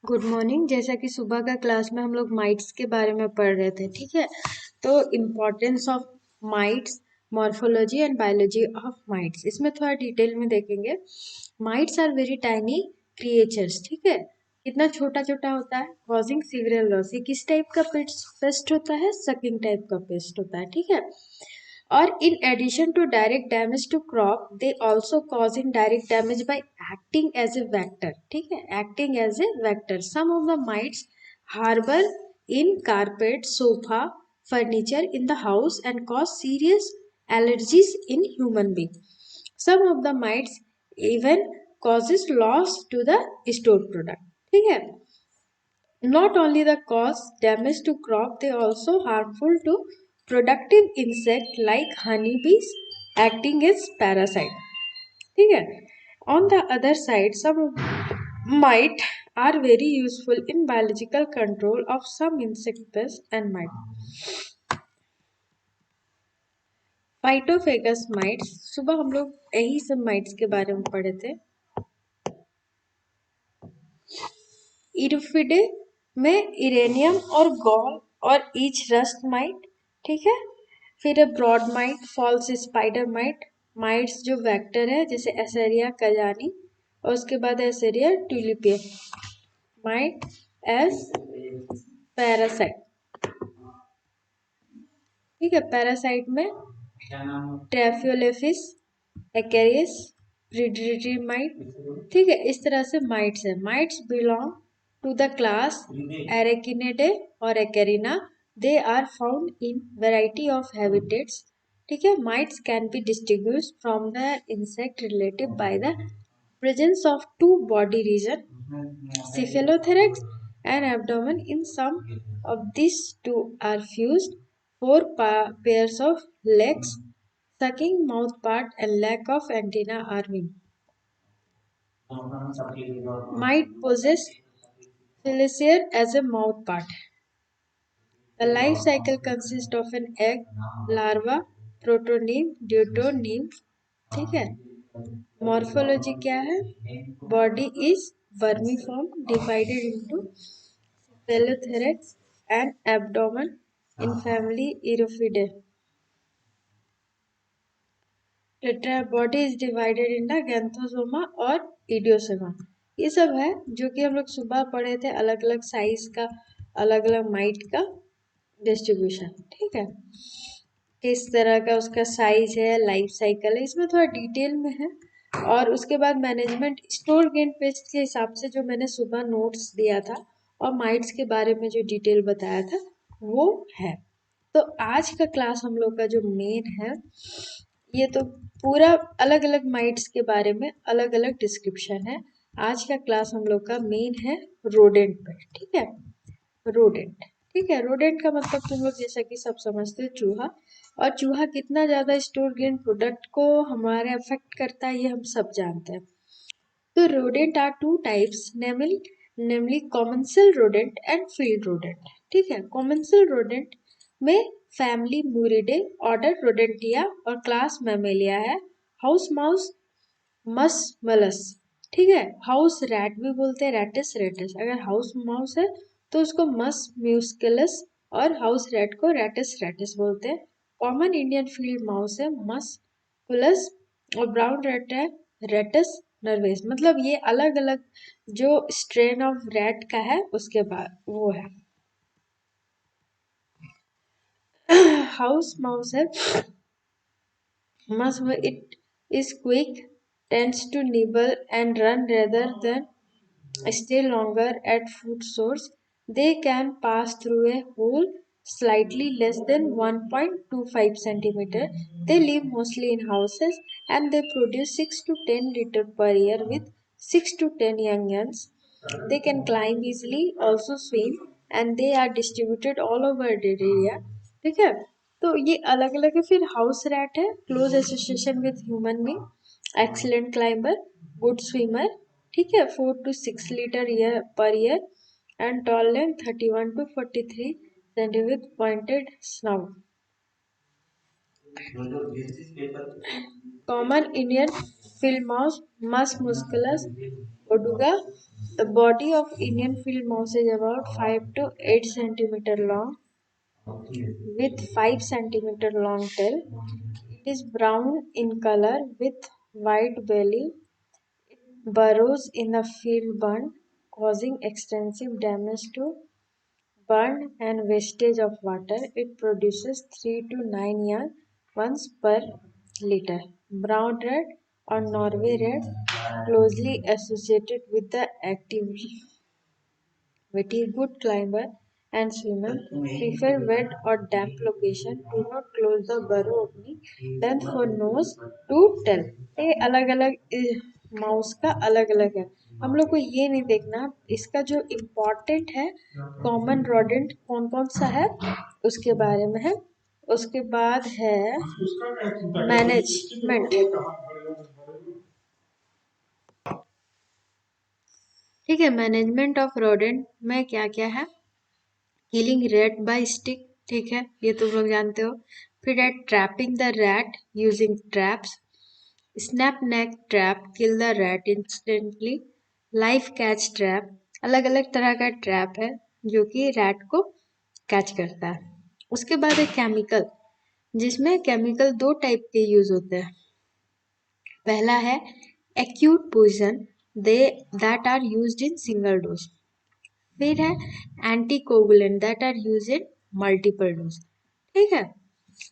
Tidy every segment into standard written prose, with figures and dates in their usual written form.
Good morning. जैसा कि सुबह का क्लास में हम लोग माइट्स के बारे में पढ़ रहे थे, ठीक है। तो importance of mites, morphology and biology of mites, इसमें थोड़ा डिटेल में देखेंगे। Mites are very tiny creatures, ठीक है। कितना छोटा छोटा होता है, कॉजिंग सीवियर लॉस। ये किस टाइप का पेस्ट होता है? सकिंग टाइप का पेस्ट होता है, ठीक है। और in addition to direct damage to crop, they also cause indirect damage by acting as a vector, ठीक है, acting as a vector. Some of the mites harbor in carpet, sofa, furniture in the house and cause serious allergies in human being. Some of the mites even causes loss to the stored product, ठीक है। Not only the cause damage to crop, they also harmful to productive insect like honeybees acting as parasite. ठीक है। On the other side, some mite are very useful in biological control of some insect pests and mites. Phytophagous mites, सुबह हम लोग यही सब mites के बारे में पढ़े थे। इरिफिडे में इरेनियम और गॉल और ईच रस्ट माइट, ठीक है। फिर broad mite, false spider mite, mites जो वेक्टर है जैसे एसेरिया कजानी, और उसके बाद एसेरिया ट्यूलिपिया माइट एस पैरासाइट, ठीक है। पैरासाइट में ट्रैफियोलेफिस, एक्रेरियस, प्रिडेटरी माइट, ठीक है। इस तरह से माइट्स है। Mites belong to the class arachnida और acarina. They are found in variety of habitats, ठीक है। Mites can be distinguished from the insect relative by the presence of two body region, cephalothorax and abdomen. In some of these two are fused. Four pairs of legs, sucking mouth part and lack of antenna are wing. Might possess Felicia as a mouth part. The life cycle consists of an egg, larva, protoneme, deutoneme, ठीक है। Morphology क्या है? Body is vermiform divided into cephalothorax and abdomen in family Erophidae. Body is divided in the gnathosoma और idiosoma. ये सब है जो कि हम लोग सुबह पढ़े थे, अलग अलग साइज का, अलग अलग माइट का डिस्ट्रीब्यूशन, ठीक है। किस तरह का उसका साइज है, लाइफ साइकिल है, इसमें थोड़ा डिटेल में है। और उसके बाद मैनेजमेंट स्टोर गेन पेस्ट के हिसाब से जो मैंने सुबह नोट्स दिया था और माइट्स के बारे में जो डिटेल बताया था वो है। तो आज का क्लास हम लोग का जो मेन है, ये तो पूरा अलग अलग माइट्स के बारे में अलग अलग डिस्क्रिप्शन है। आज का क्लास हम लोग का मेन है रोडेंट पे, ठीक है। रोडेंट, ठीक है। रोडेंट का मतलब तुम लोग जैसा कि सब समझते हो, चूहा। और चूहा कितना ज्यादा स्टोर गेन प्रोडक्ट को हमारे अफेक्ट करता है ये हम सब जानते हैं। तो rodent are two types, namely commensal rodent and field rodent, ठीक है। commensal rodent में फैमिली Muridae, ऑर्डर रोडेंटिया और क्लास मैमेलिया है। हाउस माउस मस्मलस, ठीक है। हाउस रैट भी बोलते हैं, रैटिस रेटिस। अगर हाउस माउस है तो उसको मस म्यूस्कुलस और हाउस रैट को रैटिस रैटिस बोलते हैं। कॉमन इंडियन फील्ड माउस है मस्कुलस और ब्राउन रैट है रेटिस नर्वेस। मतलब ये अलग अलग जो स्ट्रेन ऑफ रैट का है उसके बाद वो है। हाउस माउस है must it is quick, tends to nibble and run rather than stay longer at food source. They can pass through a hole slightly less than 1.25 centimeter. They live mostly in houses and they produce 6 to 10 liters per year with 6 to 10 young ones. They can climb easily, also swim, and they are distributed all over the area. ठीक है। तो ये अलग अलग है। फिर house rat है, close association with human being, excellent climber, good swimmer, ठीक है। 4 to 6 litre per year and tall length 31 to 43 centimetre, pointed snout. Common Indian field mouse मस मुस्कुलस, ओडुगा The body of Indian field mouse is about 5 to 8 centimeter long with 5 centimeter long tail. It is brown in color with white belly. It burrows in the field burn, causing extensive damage to burn and wastage of water. It produces 3 to 9 young ones per litter. Brown red or Norway red closely associated with the activity, good climber and swimmer, prefer wet or damp location. Do not close the burrow opening. Length for nose to tail. ये अलग अलग mouse का अलग अलग है. हम लोग को ये नहीं देखना, इसका जो इम्पोर्टेंट है कॉमन रोडेंट कौन कौन सा है उसके बारे में है. उसके बाद है मैनेजमेंट. ठीक है, मैनेजमेंट ऑफ रोडेंट में क्या क्या है. किलिंग रैट बाय स्टिक, ठीक है, ये तुम लोग जानते हो. फिर है trapping the rat using traps. Snap neck trap, kill the rat instantly. Life catch trap, अलग अलग तरह का ट्रैप है जो कि रैट को कैच करता है. उसके बाद है केमिकल, जिसमें केमिकल दो टाइप के यूज होते हैं. पहला है acute poison, they that are used in single dose. फिर है anticoagulant that are use in multiple dose. ठीक है,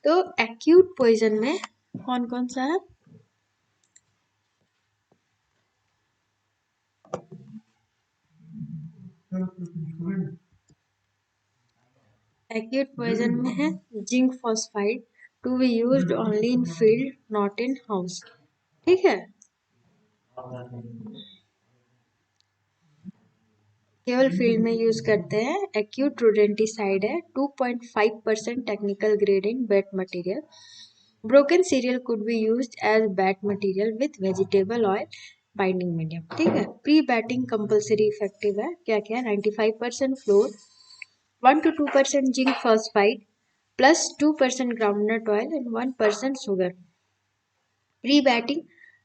तो एक्यूट पॉइजन में कौन कौन सा है. एक्यूट पॉइजन में है zinc phosphide, to be used only in field not in house. ठीक है, केवल फील्ड में यूज करते हैं. एक्यूट रोडेंटिसाइड है 2.5% technical grade in bait material. Broken cereal could be used as bait material with vegetable oil binding medium. ठीक है, pre batting compulsory effective है. क्या क्या, 95% floor, 1 to 2% zinc phosphide plus 2% groundnut oil and 1% sugar. Pre-batting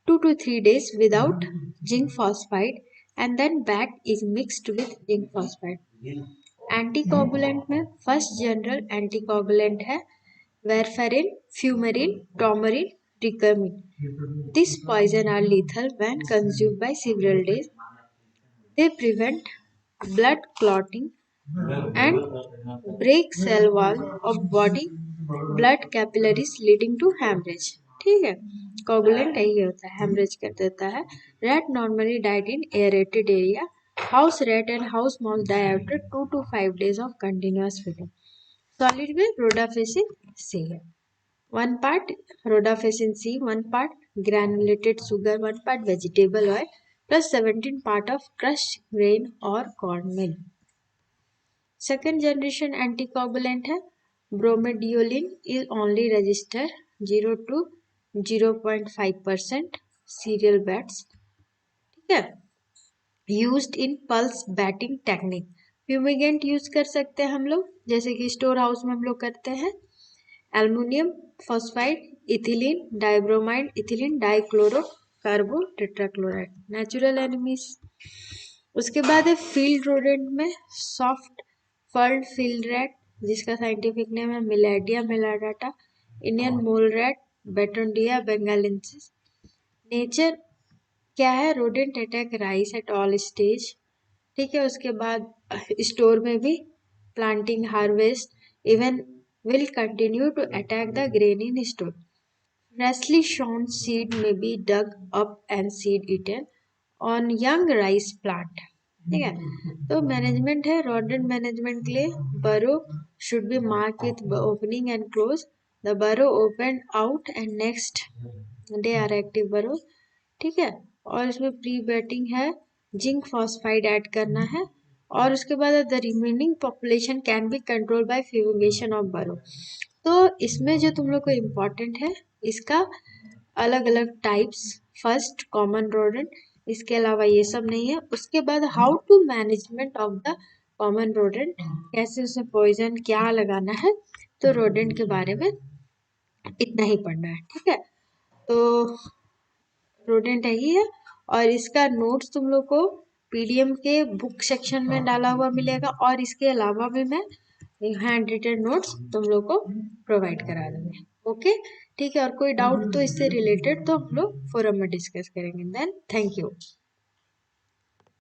2 to 3 days without zinc phosphide and then bat is mixed with zinc phosphide. Anticoagulant में first general anticoagulant है warfarin, fumarine, taumarine, ricamin. These poison are lethal when consumed by several days. They prevent blood clotting and break cell wall of body blood capillaries leading to hemorrhage. ठीक है, coagulant यही होता है, haemorrhage कर देता है. Rat normally died in aerated area. House rat and house mouse die after 2 to 5 days of continuous feeding. Solid में रोडाफेसिन सी है, 1 part रोडाफेसिन सी, 1 part granulated sugar, 1 part vegetable oil plus 17 part of crushed grain or corn meal. Second generation anticoagulant है bromadiolone, is only register 0 to 0.5% cereal baits. ठीक है, used in pulse baiting technique. Fumigant use कर सकते हैं हम लोग, जैसे कि स्टोर हाउस में हम लोग करते हैं. Aluminium phosphide, ethylene, dibromide, ethylene dichloro carbo tetrachloride. Natural enemies. उसके बाद है फील्ड रोडेंट में सॉफ्ट फर्ड फील्ड रैट, जिसका साइंटिफिक नेम है millardia meltada. Indian mole rat, bandicota bengalensis. Nature क्या है, rodent attack rice at all stage. ठीक है, उसके बाद स्टोर में भी planting harvest even will continue to attack the grain in store. Freshly sown seed may be dug up and seed eaten on young rice plant. ठीक है, तो management है रोडेंट मैनेजमेंट के लिए. Burrow should be mark with opening and close. The burrow open out and next day are active burrow. ठीक है, और इसमें प्री बैटिंग है, जिंक फॉस्फाइड ऐड करना है. और उसके बाद the remaining population can be control by fumigation of burrow. तो इसमें जो तुम लोग को इम्पोर्टेंट है, इसका अलग अलग टाइप्स. फर्स्ट कॉमन रोडेंट, इसके अलावा ये सब नहीं है. उसके बाद how to management of the common rodent, कैसे उसे पॉइजन क्या लगाना है. तो रोडेंट के बारे में इतना ही पढ़ना है. ठीक है, तो रोडेंट यही है और इसका नोट्स तुम लोग को पीडीएफ के बुक सेक्शन में डाला हुआ मिलेगा, और इसके अलावा भी मैं हैंड रिटन नोट्स तुम लोग को प्रोवाइड करा दूंगी। ओके, ठीक है। और कोई डाउट तो इससे रिलेटेड तो हम लोग फोरम में डिस्कस करेंगे। Then thank you.